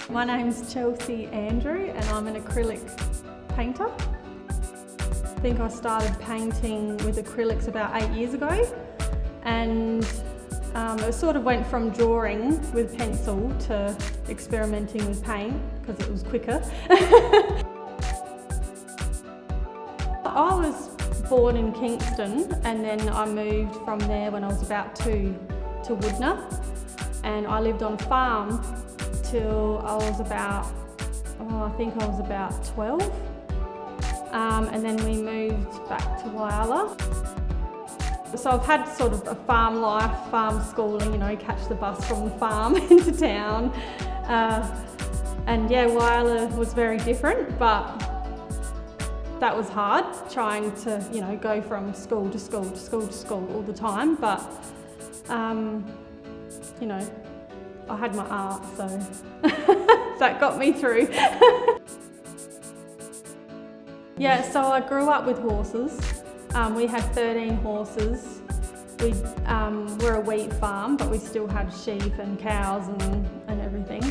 My name's Chelsea Andrew and I'm an acrylic painter. I think I started painting with acrylics about 8 years ago, and it sort of went from drawing with pencil to experimenting with paint because it was quicker. I was born in Kingston and then I moved from there when I was about 2 to Whyalla, and I lived on a farm till I was about, I think I was about 12. And then we moved back to Whyalla. So I've had sort of a farm life, farm schooling, you know, catch the bus from the farm into town. And yeah, Whyalla was very different, but that was hard, trying to, you know, go from school to school to school to school all the time. But, you know, I had my art, so that got me through. Yeah, so I grew up with horses. We had 13 horses. We were a wheat farm, but we still had sheep and cows and everything.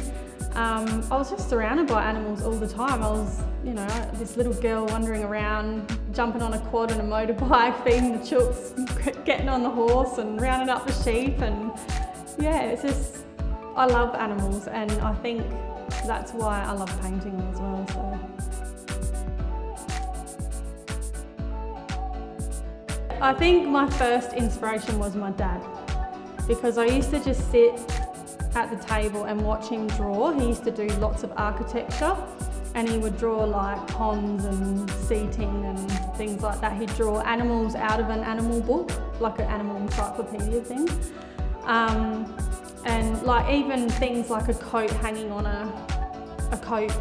I was just surrounded by animals all the time. I was, you know, this little girl wandering around, jumping on a quad and a motorbike, feeding the chooks, getting on the horse and rounding up the sheep. And yeah, it's just, I love animals, and I think that's why I love painting them as well. So. I think my first inspiration was my dad, because I used to just sit at the table and watch him draw. He used to do lots of architecture, and he would draw like ponds and seating and things like that. He'd draw animals out of an animal book, like an animal encyclopedia thing. And like even things like a coat hanging on a coat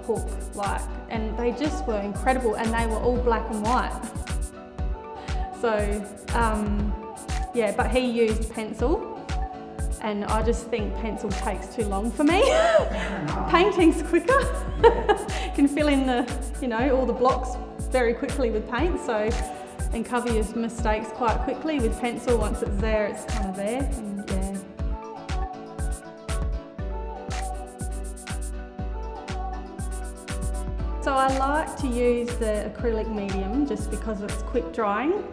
hook, like, and they just were incredible, and they were all black and white. So, yeah, but he used pencil, and I just think pencil takes too long for me. Painting's quicker. You can fill in the, you know, all the blocks very quickly with paint, so, and cover your mistakes quite quickly. With pencil, once it's there, it's kind of there, and yeah. So I like to use the acrylic medium just because it's quick drying.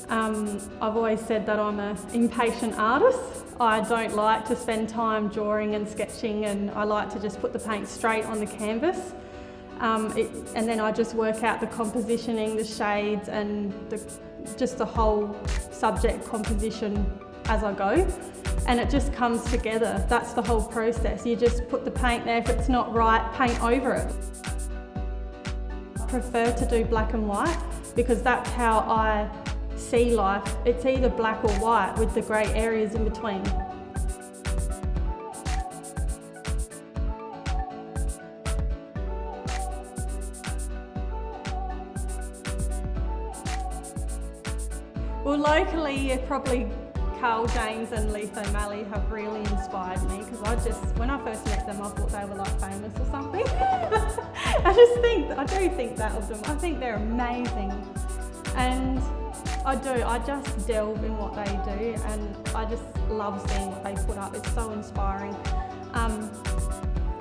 I've always said that I'm an impatient artist. I don't like to spend time drawing and sketching, and I like to just put the paint straight on the canvas. And then I just work out the compositioning, the shades, and just the whole subject composition as I go. And it just comes together. That's the whole process. You just put the paint there. If it's not right, paint over it. I prefer to do black and white because that's how I see life. It's either black or white with the grey areas in between. Well, locally, probably Carl James and Leith O'Malley have really inspired me, because when I first met them, I thought they were like famous or something. I do think that of them. I think they're amazing. And I just delve in what they do, and I just love seeing what they put up. It's so inspiring.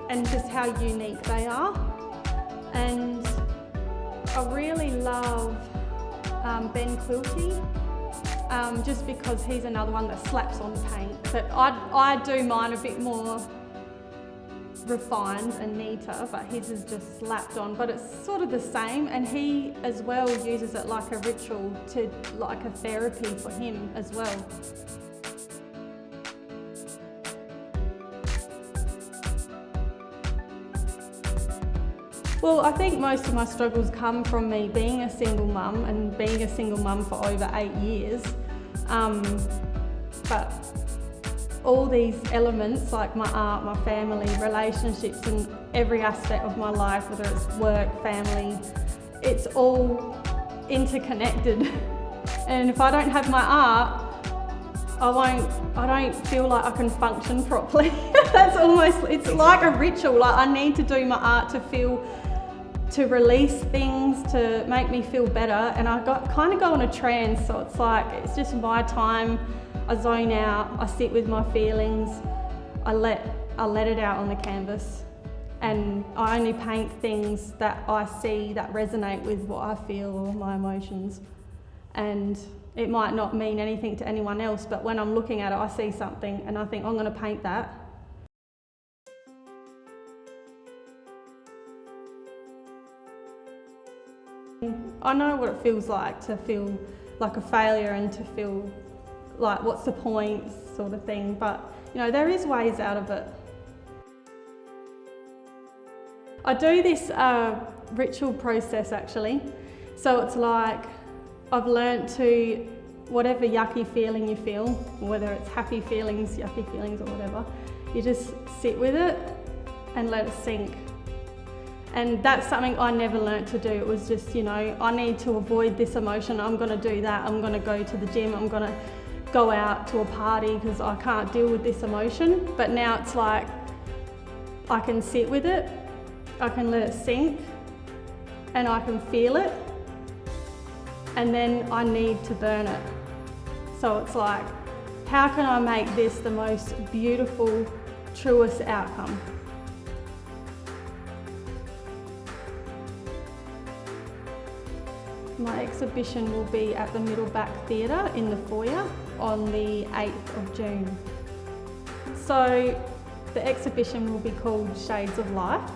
And just how unique they are. And I really love Ben Quilty. Just because he's another one that slaps on paint. But I do mine a bit more refined and neater, but his is just slapped on. But it's sort of the same, and he as well uses it like a ritual, to like a therapy for him as well. Well, I think most of my struggles come from me being a single mum, and being a single mum for over 8 years. But all these elements, like my art, my family, relationships, and every aspect of my life, whether it's work, family, it's all interconnected. And if I don't have my art, I don't feel like I can function properly. It's like a ritual. Like, I need to do my art to release things, to make me feel better. And I kind of go on a trance, so it's like, it's just my time. I zone out, I sit with my feelings, I let I let it out on the canvas, and I only paint things that I see that resonate with what I feel or my emotions. And it might not mean anything to anyone else, but when I'm looking at it, I see something and I think, I'm going to paint that. I know what it feels like to feel like a failure and to feel like, what's the point, sort of thing, but you know, there is ways out of it. I do this ritual process actually. So it's like, I've learnt to, whatever yucky feeling you feel, whether it's happy feelings, yucky feelings or whatever, you just sit with it and let it sink. And that's something I never learnt to do. It was just, you know, I need to avoid this emotion, I'm going to do that, I'm going to go to the gym, I'm going to go out to a party because I can't deal with this emotion. But now it's like, I can sit with it, I can let it sink, and I can feel it, and then I need to burn it. So it's like, how can I make this the most beautiful, truest outcome? My exhibition will be at the Middleback Theatre in the foyer on the 8th of June. So the exhibition will be called Shades of Life,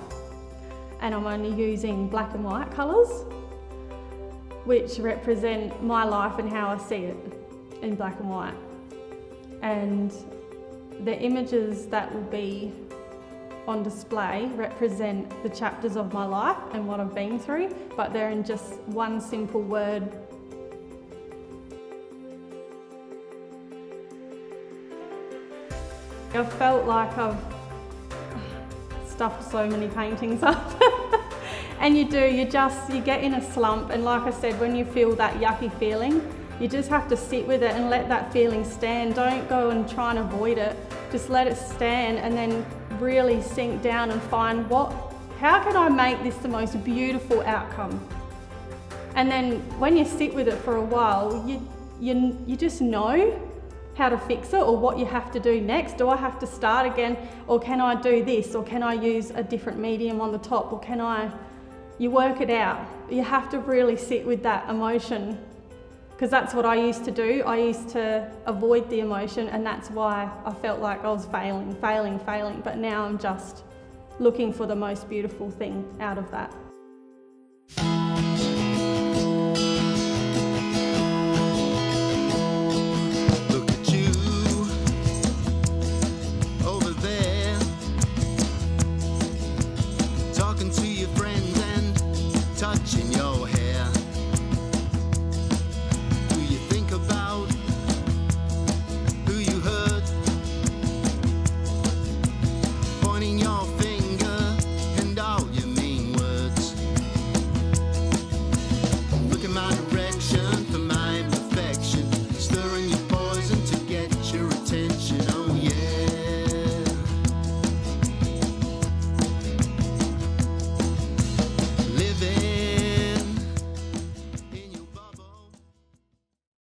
and I'm only using black and white colours, which represent my life and how I see it in black and white. And the images that will be on display represent the chapters of my life and what I've been through, but they're in just one simple word. I felt like I've stuffed so many paintings up. And you do, you get in a slump, and like I said, when you feel that yucky feeling, you just have to sit with it and let that feeling stand. Don't go and try and avoid it. Just let it stand and then really sink down and find how can I make this the most beautiful outcome? And then when you sit with it for a while, you just know how to fix it or what you have to do next. Do I have to start again, or can I do this, or can I use a different medium on the top, or you work it out. You have to really sit with that emotion, because that's what I used to do. I used to avoid the emotion, and that's why I felt like I was failing, but now I'm just looking for the most beautiful thing out of that.